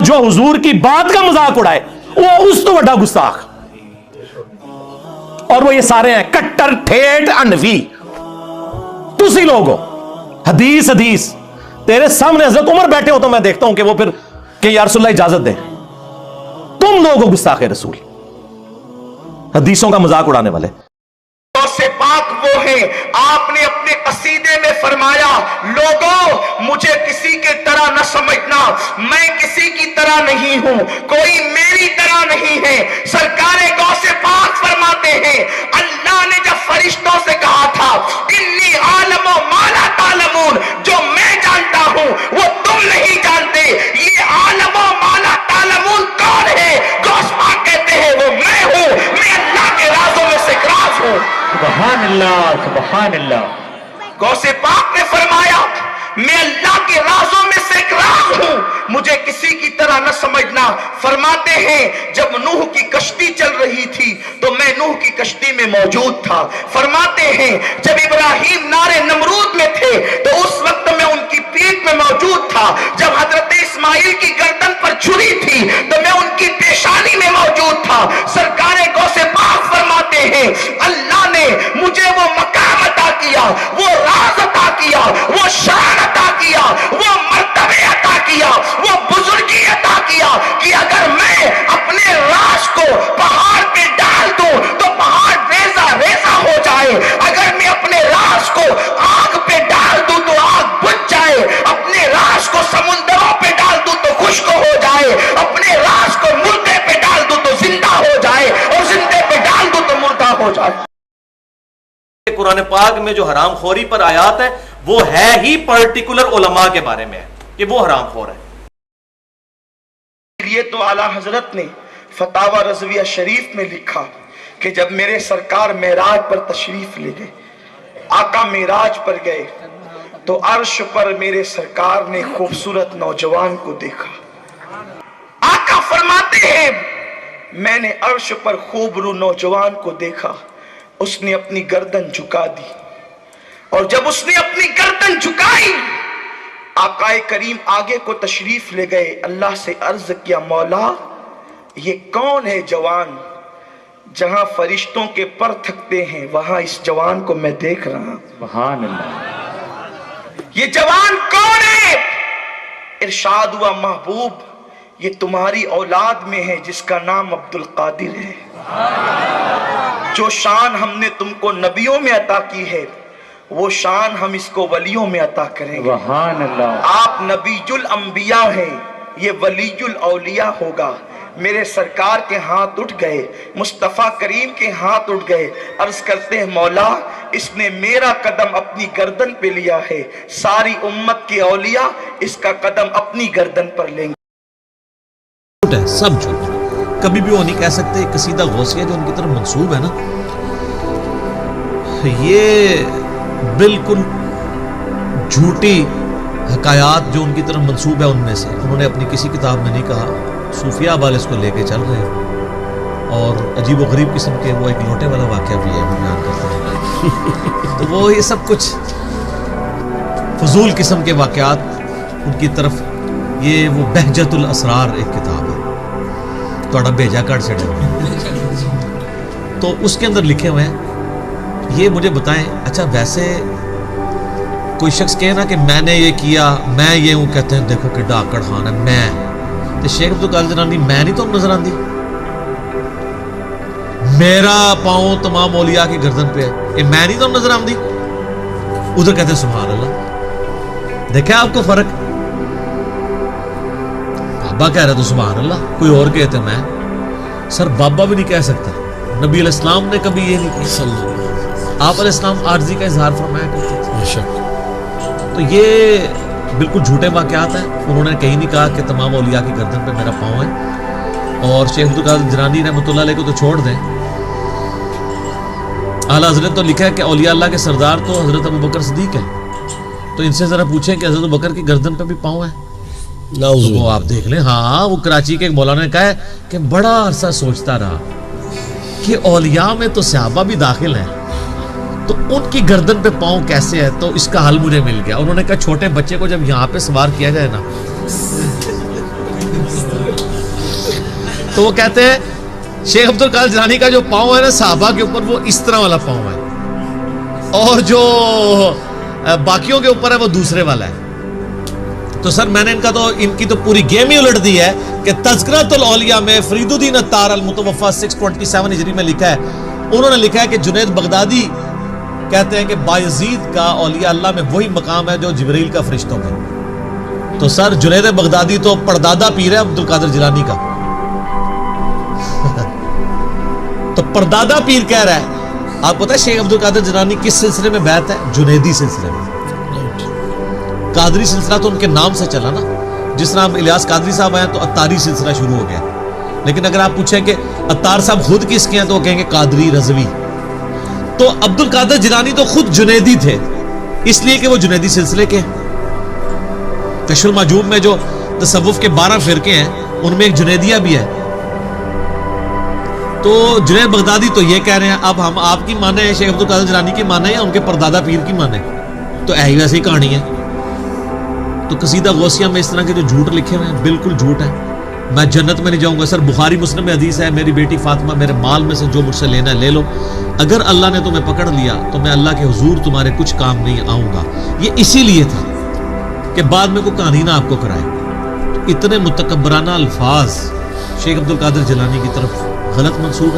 جو حضور کی بات کا مذاق اڑائے وہ اس تو بڑا گستاخ، اور وہ یہ سارے ہیں کٹر ٹھیٹ انفی. تسی لوگ ہو حدیث حدیث، تیرے سامنے حضرت عمر بیٹھے ہو تو میں دیکھتا ہوں کہ وہ پھر کہ یا رسول اللہ اجازت دے. تم لوگ ہو گستاخ رسول، حدیثوں کا مذاق اڑانے والے. سے پاک وہ ہیں، آپ نے اپنے قصیدے میں فرمایا لوگوں مجھے کسی کے طرح نہ سمجھنا، میں کسی کی طرح نہیں ہوں، کوئی میری طرح نہیں ہے. سرکار غوث پاک فرماتے ہیں اللہ نے جب فرشتوں سے کہا تھا انی عالم ما لا تعلمون، جو میں جانتا ہوں وہ تم نہیں جانتے، یہ عالم ما لا تعلمون کون ہے؟ غوث پاک کہتے ہیں وہ میں ہوں، میں اللہ کے رازوں میں سے ایک راز ہوں. سبحان اللہ سبحان اللہ. غوث پاک نے فرمایا میں اللہ کے رازوں میں سے ایک راز ہوں، مجھے کسی کی طرح نہ سمجھنا. فرماتے ہیں جب نوح کی کشتی چل رہی تھی تو میں نوح کی کشتی میں موجود تھا. فرماتے ہیں جب ابراہیم نار نمرود میں تھے تو اس وقت میں ان کی پیٹھ میں موجود تھا. جب حضرت اسماعیل کی گردن پر چھری تھی تو میں ان کی پیشانی میں موجود تھا. سرکار غوث پاک فرماتے ہیں اللہ نے مجھے وہ مقام عطا کیا، وہ راز عطا کیا، وہ شان عطا کیا، وہ مرتبے عطا کیا، وہ بزرگی عطا کیا کہ اگر میں اپنے راز کو پہاڑ پہ ڈال دوں تو پہاڑ ریزہ ریزہ ہو جائے، اگر میں اپنے راز کو آگ پہ ڈال دوں تو آگ بجھ جائے، اپنے راز کو سمندروں پہ ڈال دوں تو خشک ہو جائے، اپنے راز کو مردے پہ ڈال دوں تو زندہ ہو جائے، اور زندے پہ ڈال دوں تو مردہ ہو جائے. قرآن پاک میں جو حرام خوری پر آیات ہے وہ ہے ہی پرٹیکولر علماء کے بارے میں ہے کہ وہ حرام خور ہے. یہ تو اعلیٰ حضرت نے فتاوی رضویہ شریف میں لکھا کہ جب میرے سرکار معراج پر تشریف لے گئے، آقا معراج پر گئے تو عرش پر میرے سرکار نے خوبصورت نوجوان کو دیکھا. آقا فرماتے ہیں میں نے عرش پر خوبرو نوجوان کو دیکھا، اس نے اپنی گردن جھکا دی، اور جب اس نے اپنی گردن جھکائی آقا کریم آگے کو تشریف لے گئے. اللہ سے عرض کیا مولا یہ کون ہے جوان؟ جہاں فرشتوں کے پر تھکتے ہیں وہاں اس جوان کو میں دیکھ رہا ہوں. سبحان اللہ. یہ جوان کون ہے؟ ارشاد ہوا محبوب یہ تمہاری اولاد میں ہے جس کا نام عبد القادر ہے. جو شان ہم نے تم کو نبیوں میں عطا کی ہے وہ شان ہم اس کو ولیوں میں عطا کریں گے. سبحان اللہ. آپ نبی الانبیاء ہیں، یہ ولی الاولیاء ہوگا. میرے سرکار کے ہاتھ اٹھ گئے، مصطفیٰ کریم کے ہاتھ اٹھ گئے. عرض کرتے ہیں مولا اس نے میرا قدم اپنی گردن پہ لیا ہے، ساری امت کے اولیاء اس کا قدم اپنی گردن پر لیں گے. جھوٹ ہے، سب جھوٹ. کبھی بھی وہ نہیں کہہ سکتے قصیدہ غوثیہ جو ان کی طرف منسوب ہے نا، یہ بالکل جھوٹی حکایات جو ان کی طرف منسوب ہے ان میں سے. انہوں نے اپنی کسی کتاب میں نہیں کہا، صوفیہ والے اس کو لے کے چل رہے ہیں، اور عجیب و غریب قسم کے وہ ایک لوٹے والا واقعہ بھی ہے بیان کرتے ہیں. تو وہ یہ سب کچھ فضول قسم کے واقعات ان کی طرف. یہ وہ بہجت الاسرار ایک کتاب ہے، تھوڑا بھیجا کر سے تو اس کے اندر لکھے ہوئے ہیں. یہ مجھے بتائیں اچھا ویسے کوئی شخص کہے نا کہ میں نے یہ کیا، میں یہ ہوں، کہتے ہیں دیکھو کہ ڈاکڑ خان ہے میں، تو شیخ عبد القادر جیلانی میں نہیں تو نظر آندی، میرا پاؤں تمام اولیاء کی گردن پہ ہے، یہ میں نہیں تو نظر آندی. ادھر کہتے ہیں سبحان اللہ. دیکھا آپ کو فرق؟ بابا کہہ رہا تو سبحان اللہ، کوئی اور کہتے ہیں میں. سر بابا بھی نہیں کہہ سکتا، نبی علیہ السلام نے کبھی یہ نہیں کہا. آپ علیہ السلام عارضی کا اظہار فرمایا کرتے تھے. تو یہ بالکل جھوٹے واقعات ہیں. انہوں نے کہیں نہیں کہا کہ تمام اولیاء کی گردن پہ میرا پاؤں ہے. اور شیخ عبد القادر جیلانی رحمۃ اللہ علیہ کو تو چھوڑ دیں، اعلیٰ حضرت تو لکھا ہے کہ اولیاء اللہ کے سردار تو حضرت ابوبکر صدیق ہے. تو ان سے ذرا پوچھیں کہ حضرت ابوبکر کی گردن پہ بھی پاؤں ہے؟ وہ آپ دیکھ لیں. ہاں وہ کراچی کے ایک مولانا نے کہا ہے کہ بڑا عرصہ سوچتا رہا کہ اولیاء میں تو صحابہ بھی داخل ہیں تو ان کی گردن پہ پاؤں کیسے ہے. تو اس کا حل مجھے مل گیا. انہوں نے کہا چھوٹے بچے کو جب یہاں پہ سوار کیا جائے نا تو وہ کہتے ہیں شیخ عبد القادر جیلانی کا جو پاؤں ہے نا صحابہ کے اوپر وہ اس طرح والا پاؤں ہے, اور جو باقیوں کے اوپر ہے وہ دوسرے والا ہے. تو سر میں نے ان کی تو پوری گیم ہی الٹ دی ہے کہ تذکرۃ الاولیاء میں فرید الدین عطار المتوفی 627 ہجری میں لکھا ہے, انہوں نے لکھا ہے کہ جنید بغدادی کہتے ہیں کہ بایزید کا اولیاء اللہ میں وہی مقام ہے جو جبریل کا فرشتوں میں. تو سر جنید بغدادی تو پردادا پیر ہے عبد القادر جیلانی کا. تو پردادا پیر کہہ رہا ہے. آپ پتہ ہے شیخ عبد القادر جیلانی کس سلسلے میں بیعت ہے؟ جنیدی سلسلے میں. قادری سلسلہ تو ان کے نام سے چلا نا, جس طرح الیاس قادری صاحب آئے تو عطاری سلسلہ شروع ہو گیا. لیکن اگر آپ پوچھیں کہ عطار صاحب خود کس کے ہیں تو وہ کہیں گے قادری رضوی. تو عبد القادر جیلانی تو خود جنیدی تھے, اس لیے کہ وہ جنیدی سلسلے کے. کشف المحجوب میں جو تصوف کے 12 فرقے ہیں ان میں ایک جنیدیہ بھی ہے. تو جنید بغدادی تو یہ کہہ رہے ہیں اب ہم آپ کی مانیں ہیں, شیخ عبد القادر جیلانی کی مانیں یا ان کے پردادا پیر کی مانیں؟ تو ایسی ویسی کہانی ہے. تو قصیدہ غوثیہ میں اس طرح کے جو جھوٹ لکھے ہوئے ہیں بالکل جھوٹ ہے. میں جنت میں نہیں جاؤں گا. سر بخاری مسلم میں حدیث ہے, میری بیٹی فاطمہ میرے مال میں سے جو مجھ سے لینا ہے لے لو, اگر اللہ نے تمہیں پکڑ لیا تو میں اللہ کے حضور تمہارے کچھ کام نہیں آؤں گا. یہ اسی لیے تھا کہ بعد میں کوئی کہانی نہ آپ کو کرائے. اتنے متکبرانہ الفاظ شیخ عبد القادر جیلانی کی طرف غلط منسوب ہے.